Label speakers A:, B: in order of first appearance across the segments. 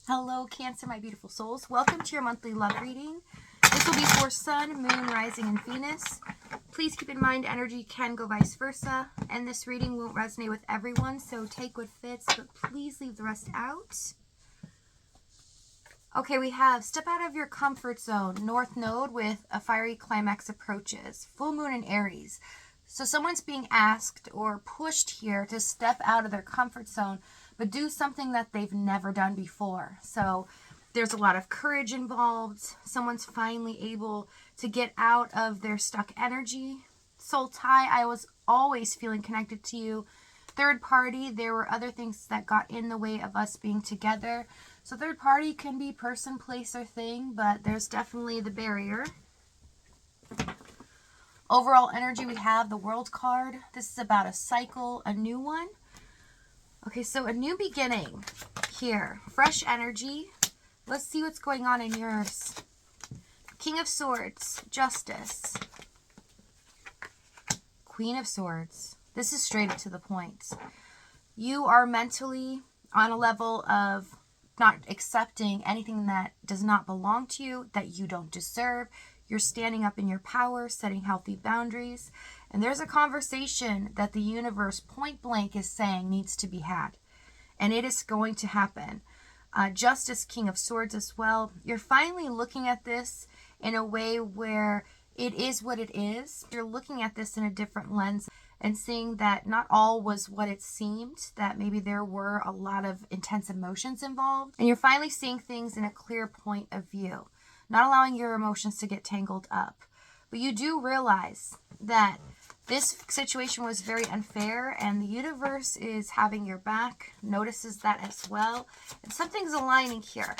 A: Hello, Cancer, my beautiful souls. Welcome to your monthly love reading. This will be for Sun, Moon, Rising, and Venus. Please keep in mind energy can go vice versa, and this reading won't resonate with everyone, so take what fits, but please leave the rest out. Okay, we have step out of your comfort zone, North Node with a fiery climax approaches, full moon in Aries. So someone's being asked or pushed here to step out of their comfort zone, but do something that they've never done before. So there's a lot of courage involved. Someone's finally able to get out of their stuck energy. Soul tie, I was always feeling connected to you. Third party, there were other things that got in the way of us being together. So third party can be person, place, or thing, but there's definitely the barrier. Overall energy, we have the World card. This is about a cycle, a new one. Okay, so a new beginning here. Fresh energy. Let's see what's going on in yours. King of Swords, Justice. Queen of Swords. This is straight up to the point. You are mentally on a level of not accepting anything that does not belong to you, that you don't deserve. You're standing up in your power, setting healthy boundaries. And there's a conversation that the universe point blank is saying needs to be had. And it is going to happen. Justice, King of Swords as well. You're finally looking at this in a way where it is what it is. You're looking at this in a different lens and seeing that not all was what it seemed, that maybe there were a lot of intense emotions involved. And you're finally seeing things in a clear point of view, not allowing your emotions to get tangled up. But you do realize that this situation was very unfair and the universe is having your back, notices that as well. And something's aligning here.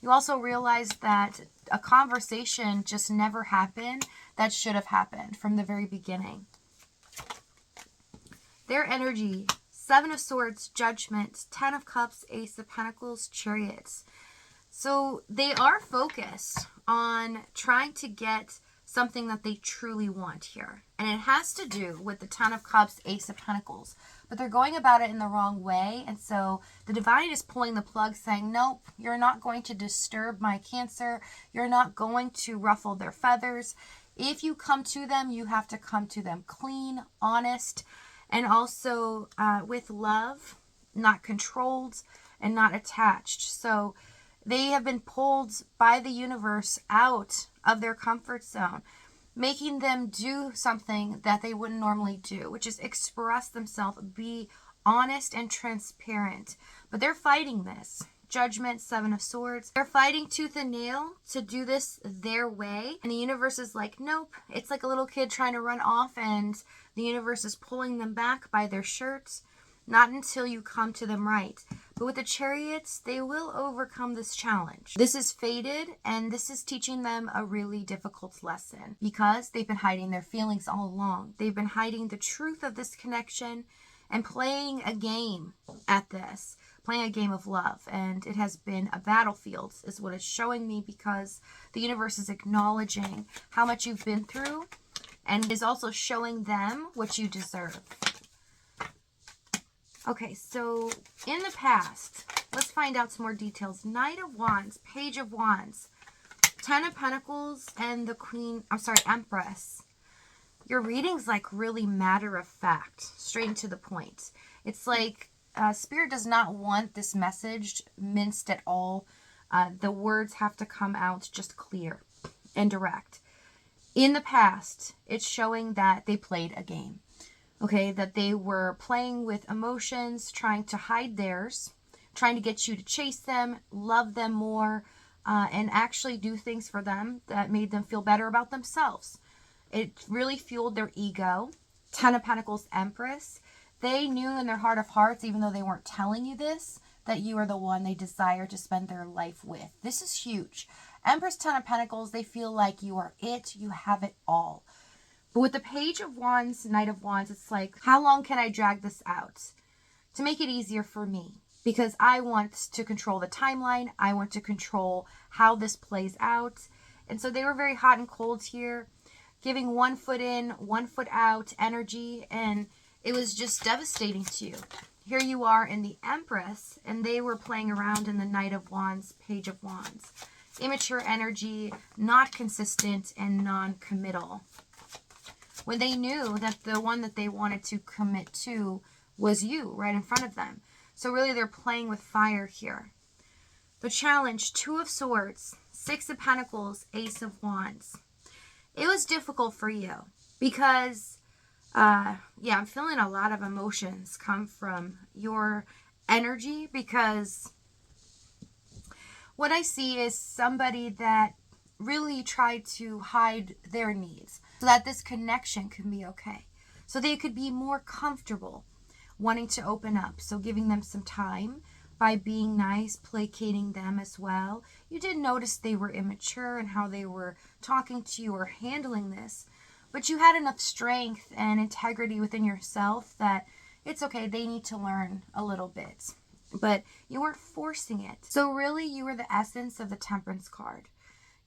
A: You also realize that a conversation just never happened that should have happened from the very beginning. Their energy, Seven of Swords, Judgment, Ten of Cups, Ace of Pentacles, Chariots. So they are focused on trying to get something that they truly want here. And it has to do with the Ten of Cups, Ace of Pentacles. But they're going about it in the wrong way. And so the divine is pulling the plug saying, nope, you're not going to disturb my Cancer. You're not going to ruffle their feathers. If you come to them, you have to come to them clean, honest, and also with love, not controlled and not attached. So they have been pulled by the universe out of their comfort zone, making them do something that they wouldn't normally do, which is express themselves, be honest and transparent. But they're fighting this. Judgment, Seven of Swords. They're fighting tooth and nail to do this their way. And the universe is like, nope. It's like a little kid trying to run off and the universe is pulling them back by their shirts. Not until you come to them right. But with the Chariots, they will overcome this challenge. This is fated, and this is teaching them a really difficult lesson because they've been hiding their feelings all along. They've been hiding the truth of this connection and playing a game at this, playing a game of love. And it has been a battlefield is what it's showing me, because the universe is acknowledging how much you've been through and is also showing them what you deserve. Okay, so in the past, let's find out some more details. Knight of Wands, Page of Wands, Ten of Pentacles, and the Empress. Your reading's like really matter of fact, straight and to the point. It's like Spirit does not want this message minced at all. The words have to come out just clear and direct. In the past, it's showing that they played a game. Okay, that they were playing with emotions, trying to hide theirs, trying to get you to chase them, love them more, and actually do things for them that made them feel better about themselves. It really fueled their ego. Ten of Pentacles, Empress. They knew in their heart of hearts, even though they weren't telling you this, that you are the one they desire to spend their life with. This is huge. Empress, Ten of Pentacles, they feel like you are it, you have it all. But with the Page of Wands, Knight of Wands, it's like, how long can I drag this out to make it easier for me? Because I want to control the timeline. I want to control how this plays out. And so they were very hot and cold here, giving 1 foot in, 1 foot out energy. And it was just devastating to you. here you are in the Empress, and they were playing around in the Knight of Wands, Page of Wands. Immature energy, not consistent, and non-committal. When they knew that the one that they wanted to commit to was you, right in front of them. So really they're playing with fire here. The challenge, Two of Swords, Six of Pentacles, Ace of Wands. It was difficult for you because, yeah, I'm feeling a lot of emotions come from your energy, because what I see is somebody that really tried to hide their needs so that this connection can be okay. So they could be more comfortable wanting to open up. So giving them some time by being nice, placating them as well. You did notice they were immature and how they were talking to you or handling this. But you had enough strength and integrity within yourself that it's okay, they need to learn a little bit. But you weren't forcing it. So really, you were the essence of the Temperance card.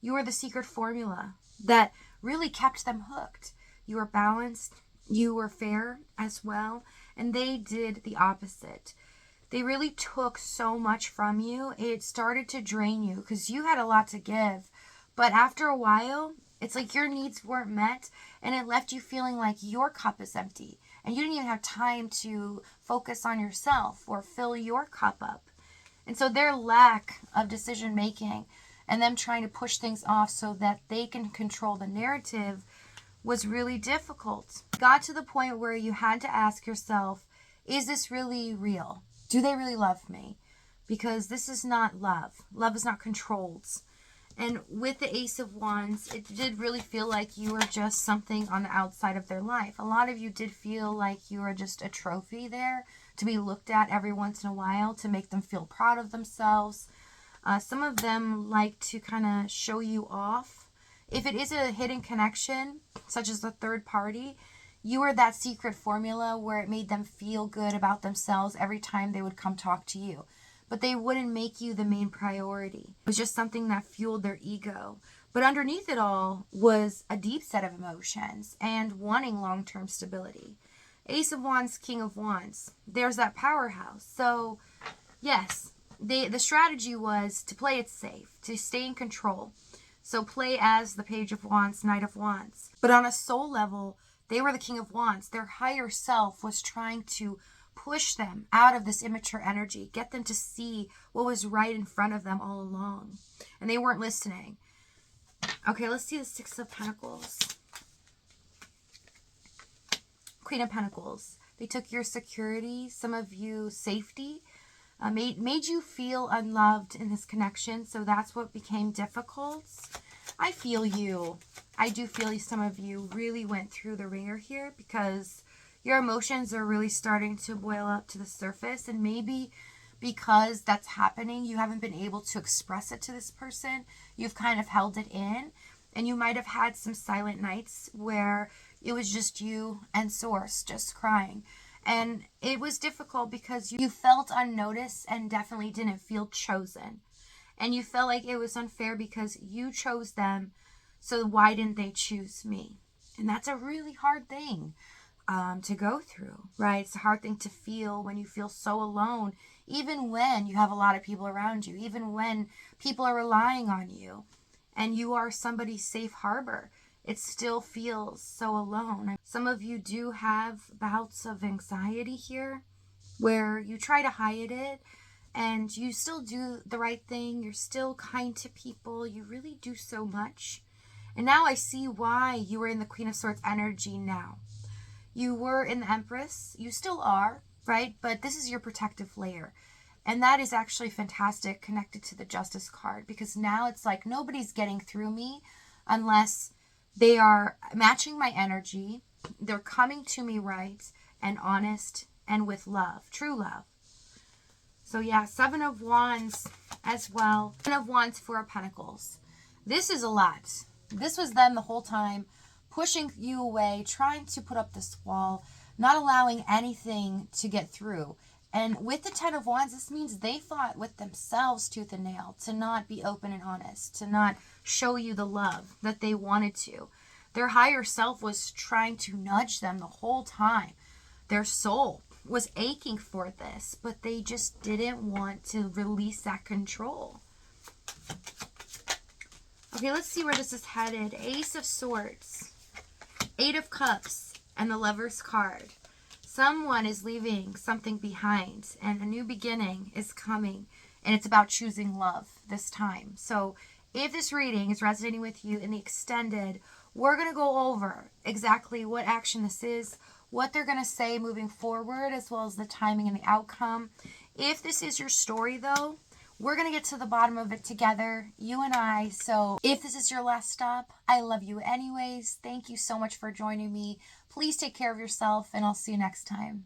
A: You were the secret formula that really kept them hooked. You were balanced, you were fair as well, and they did the opposite. They really took so much from you. It started to drain you because you had a lot to give. But after a while, it's like your needs weren't met, and it left you feeling like your cup is empty. And you didn't even have time to focus on yourself or fill your cup up. And so their lack of decision making and them trying to push things off so that they can control the narrative was really difficult. It got to the point where you had to ask yourself, is this really real? Do they really love me? Because this is not love. Love is not controlled. And with the Ace of Wands, it did really feel like you were just something on the outside of their life. A lot of you did feel like you were just a trophy there to be looked at every once in a while to make them feel proud of themselves. Some of them like to kind of show you off. If it is a hidden connection, such as the third party, you were that secret formula where it made them feel good about themselves every time they would come talk to you. But they wouldn't make you the main priority. It was just something that fueled their ego. But underneath it all was a deep set of emotions and wanting long-term stability. Ace of Wands, King of Wands. There's that powerhouse. So, yes, the strategy was to play it safe, to stay in control. So play as the Page of Wands, Knight of Wands. But on a soul level, they were the King of Wands. Their higher self was trying to push them out of this immature energy, get them to see what was right in front of them all along. And they weren't listening. Okay, let's see the Six of Pentacles. Queen of Pentacles. They took your security, some of you safety, made you feel unloved in this connection. So that's what became difficult. I feel you. I do feel some of you really went through the ringer here because your emotions are really starting to boil up to the surface, and maybe because that's happening, you haven't been able to express it to this person. You've kind of held it in, and you might have had some silent nights where it was just you and Source just crying. And it was difficult because you felt unnoticed and definitely didn't feel chosen. And you felt like it was unfair because you chose them, so why didn't they choose me? And that's a really hard thing to go through, right? It's a hard thing to feel when you feel so alone, even when you have a lot of people around you, even when people are relying on you and you are somebody's safe harbor. It still feels so alone. Some of you do have bouts of anxiety here where you try to hide it and you still do the right thing. You're still kind to people. You really do so much. And now I see why you were in the Queen of Swords energy now. You were in the Empress. You still are, right? But this is your protective layer. And that is actually fantastic connected to the Justice card, because now it's like nobody's getting through me unless they are matching my energy. They're coming to me right and honest and with love, true love. So yeah, Seven of Wands as well. Seven of Wands, Four of Pentacles. This is a lot. This was them the whole time, pushing you away, trying to put up this wall, not allowing anything to get through. And with the Ten of Wands, this means they fought with themselves tooth and nail to not be open and honest, to not show you the love that they wanted to. Their higher self was trying to nudge them the whole time. Their soul was aching for this, but they just didn't want to release that control. Okay, let's see where this is headed. Ace of Swords, Eight of Cups, and the Lover's card. Someone is leaving something behind, and a new beginning is coming, and it's about choosing love this time. So if this reading is resonating with you in the extended, we're going to go over exactly what action this is, what they're going to say moving forward, as well as the timing and the outcome. If this is your story, though, we're going to get to the bottom of it together, you and I. So if this is your last stop, I love you anyways. Thank you so much for joining me. Please take care of yourself, and I'll see you next time.